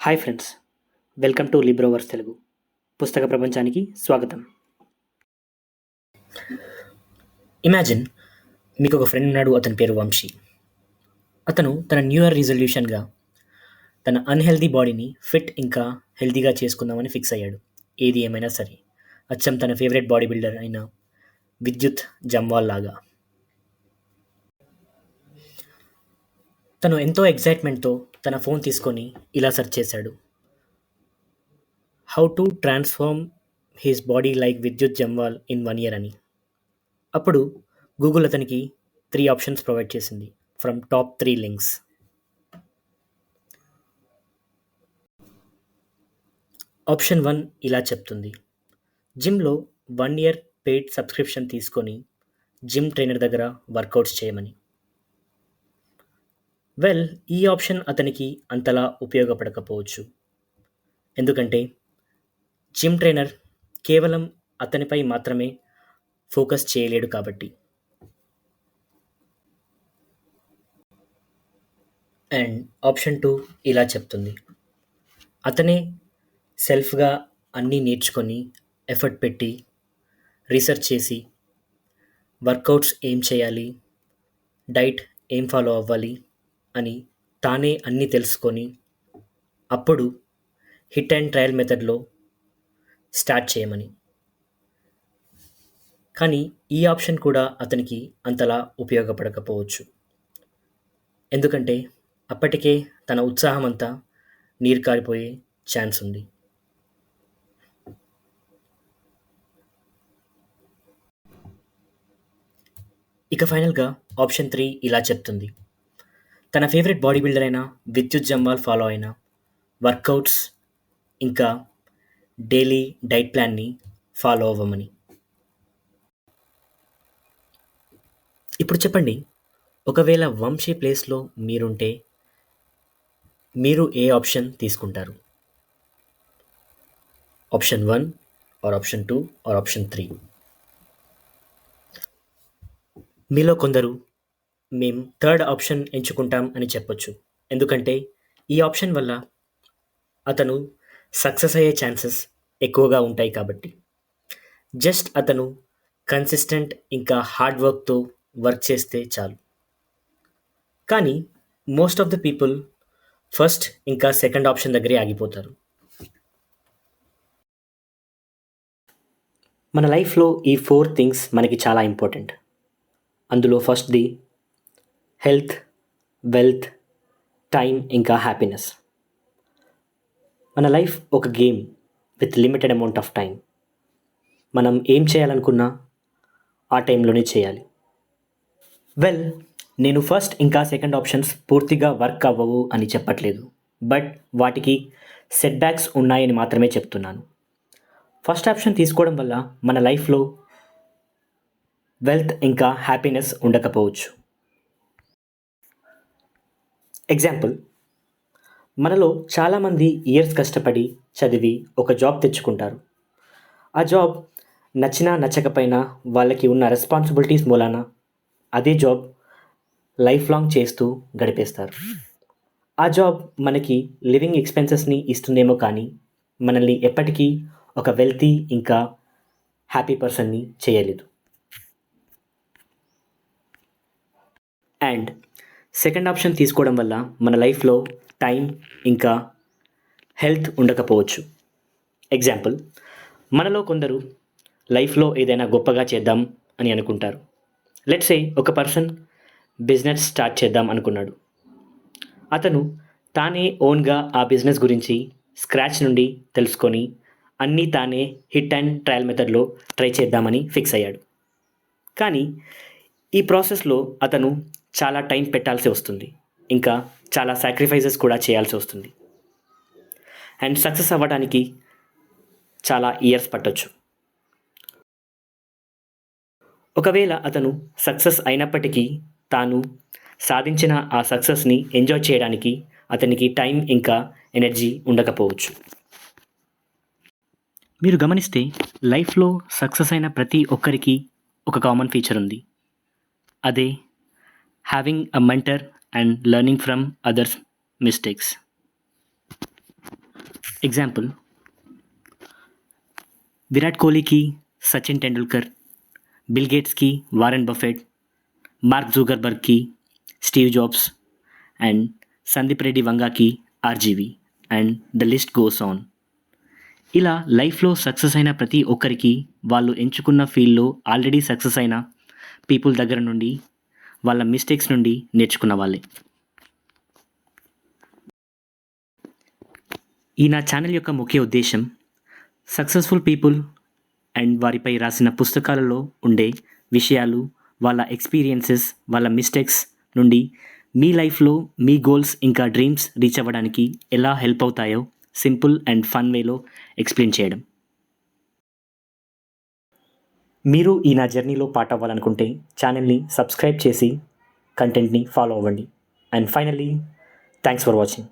Hi friends, welcome to Libroverse Telugu. పుస్తక ప్రపంచానికి స్వాగతం. ఇమాజిన్ మీకు ఒక ఫ్రెండ్ ఉన్నాడు. అతని పేరు వంశీ. అతను తన న్యూ ఇయర్ రిజల్యూషన్గా తన అన్హెల్దీ బాడీని ఫిట్ ఇంకా హెల్దీగా చేసుకుందామని ఫిక్స్ అయ్యాడు. ఏది ఏమైనా సరే, అచ్చం తన ఫేవరెట్ బాడీ బిల్డర్ అయిన విద్యుత్ జమ్వాల్ లాగా. తను ఎంతో ఎక్సైట్మెంట్తో తన ఫోన్ తీసుకొని ఇలా సెర్చ్ చేశాడు, how to transform his body like విద్యుత్ జమ్వాల్ ఇన్ 1 year అని. అప్పుడు గూగుల్ అతనికి 3 ఆప్షన్స్ ప్రొవైడ్ చేసింది ఫ్రమ్ టాప్ 3 లింక్స్. ఆప్షన్ 1 ఇలా చెప్తుంది, జిమ్లో 1 year పెయిడ్ సబ్స్క్రిప్షన్ తీసుకొని జిమ్ ట్రైనర్ దగ్గర వర్కౌట్స్ చేయమని. వెల్, ఈ ఆప్షన్ అతనికి అంతలా ఉపయోగపడకపోవచ్చు. ఎందుకంటే జిమ్ ట్రైనర్ కేవలం అతనిపై మాత్రమే ఫోకస్ చేయలేడు కాబట్టి. అండ్ ఆప్షన్ 2 ఇలా చెప్తుంది, అతనే సెల్ఫ్గా అన్నీ నేర్చుకొని ఎఫర్ట్ పెట్టి రీసెర్చ్ చేసి వర్కౌట్స్ ఏం చేయాలి, డైట్ ఏం ఫాలో అవ్వాలి అని తానే అన్నీ తెలుసుకొని అప్పుడు హిట్ అండ్ ట్రయల్ మెథడ్లో స్టార్ట్ చేయమని. కానీ ఈ ఆప్షన్ కూడా అతనికి అంతలా ఉపయోగపడకపోవచ్చు. ఎందుకంటే అప్పటికే తన ఉత్సాహం అంతా నీరు కారిపోయే ఛాన్స్ ఉంది. ఇక ఫైనల్గా ఆప్షన్ 3 ఇలా చెప్తుంది, తన ఫేవరెట్ బాడీ బిల్డర్ అయిన విద్యుత్ జమ్వాల్ ఫాలో అయిన వర్కౌట్స్ ఇంకా డైలీ డైట్ ప్లాన్ని ఫాలో అవ్వమని. ఇప్పుడు చెప్పండి, ఒకవేళ వంశీ ప్లేస్లో మీరుంటే మీరు ఏ ఆప్షన్ తీసుకుంటారు? Option 1 or option 2 or option 3? మీలో కొందరు మేం థర్డ్ ఆప్షన్ ఎంచుకుంటాం అని చెప్పొచ్చు. ఎందుకంటే ఈ ఆప్షన్ వల్ల అతను సక్సెస్ అయ్యే ఛాన్సెస్ ఎక్కువగా ఉంటాయి కాబట్టి. జస్ట్ అతను కన్సిస్టెంట్ ఇంకా హార్డ్ వర్క్తో వర్క్ చేస్తే చాలు. కానీ most of the people first ఇంకా సెకండ్ ఆప్షన్ దగ్గరే ఆగిపోతారు. మన లైఫ్లో ఈ 4 థింగ్స్ మనకి చాలా ఇంపార్టెంట్. అందులో ఫస్ట్ది హెల్త్, వెల్త్, టైం ఇంకా హ్యాపీనెస్. మన లైఫ్ ఒక game with limited amount of time. మనం ఏం చేయాలనుకున్నా ఆ టైంలోనే చేయాలి. వెల్, నేను ఫస్ట్ ఇంకా సెకండ్ ఆప్షన్స్ పూర్తిగా వర్క్ అవ్వవు అని చెప్పట్లేదు, బట్ వాటికి సెట్ బ్యాక్స్ ఉన్నాయని మాత్రమే చెప్తున్నాను. ఫస్ట్ ఆప్షన్ తీసుకోవడం వల్ల మన లైఫ్లో వెల్త్ ఇంకా హ్యాపీనెస్ ఉండకపోవచ్చు. ఎగ్జాంపుల్, మనలో చాలామంది ఇయర్స్ కష్టపడి చదివి ఒక జాబ్ తెచ్చుకుంటారు. ఆ జాబ్ నచ్చినా నచ్చకపోయినా వాళ్ళకి ఉన్న రెస్పాన్సిబిలిటీస్ మూలాన అదే జాబ్ లైఫ్ లాంగ్ చేస్తూ గడిపేస్తారు. ఆ జాబ్ మనకి లివింగ్ ఎక్స్పెన్సెస్ని ఇస్తుందేమో కానీ మనల్ని ఎప్పటికీ ఒక వెల్తీ ఇంకా హ్యాపీ పర్సన్ని చేయలేదు. అండ్ సెకండ్ ఆప్షన్ తీసుకోవడం వల్ల మన లైఫ్లో టైం ఇంకా హెల్త్ ఉండకపోవచ్చు. ఎగ్జాంపుల్, మనలో కొందరు లైఫ్లో ఏదైనా గొప్పగా చేద్దాం అని అనుకుంటారు. లెట్స్ సే ఒక పర్సన్ బిజినెస్ స్టార్ట్ చేద్దాం అనుకున్నాడు. అతను తానే ఓన్గా ఆ బిజినెస్ గురించి స్క్రాచ్ నుండి తెలుసుకొని అన్నీ తానే హిట్ అండ్ ట్రయల్ మెథడ్లో ట్రై చేద్దామని ఫిక్స్ అయ్యాడు. కానీ ఈ ప్రాసెస్లో అతను చాలా టైం పెట్టాల్సి వస్తుంది, ఇంకా చాలా సాక్రిఫైసెస్ కూడా చేయాల్సి వస్తుంది. అండ్ సక్సెస్ అవ్వడానికి చాలా ఇయర్స్ పట్టొచ్చు. ఒకవేళ అతను సక్సెస్ అయినప్పటికీ తాను సాధించిన ఆ సక్సెస్ని ఎంజాయ్ చేయడానికి అతనికి టైం ఇంకా ఎనర్జీ ఉండకపోవచ్చు. మీరు గమనిస్తే లైఫ్లో సక్సెస్ అయిన ప్రతి ఒక్కరికి ఒక కామన్ ఫీచర్ ఉంది. అదే having a mentor and learning from others mistakes. Example Virat కోహ్లీకి సచిన్ టెండూల్కర్, బిల్ గేట్స్కి వారెన్ బఫెట్, మార్క్ జూగర్బర్గ్కి Steve Jobs and Sandeep Reddy వంగాకి RGV and the list goes on. ఇలా లైఫ్లో సక్సెస్ అయిన ప్రతి ఒక్కరికి వాళ్ళు ఎంచుకున్న ఫీల్డ్లో ఆల్రెడీ సక్సెస్ అయిన పీపుల్ దగ్గర నుండి వాళ్ళ మిస్టేక్స్ నుండి నేర్చుకున్న వాళ్ళే. ఈ నా ఛానల్ యొక్క ముఖ్య ఉద్దేశం సక్సెస్ఫుల్ పీపుల్ అండ్ వారిపై రాసిన పుస్తకాలలో ఉండే విషయాలు, వాళ్ళ ఎక్స్పీరియన్సెస్, వాళ్ళ మిస్టేక్స్ నుండి మీ లైఫ్లో మీ గోల్స్ ఇంకా డ్రీమ్స్ రీచ్ అవ్వడానికి ఎలా హెల్ప్ అవుతాయో సింపుల్ అండ్ ఫన్ వేలో ఎక్స్ప్లెయిన్ చేయడం. మీరు ఈ నా జర్నీలో పార్ట్ అవ్వాలనుకుంటే ఛానల్ని సబ్స్క్రైబ్ చేసి కంటెంట్ని ఫాలో అవ్వండి. And finally thanks for watching.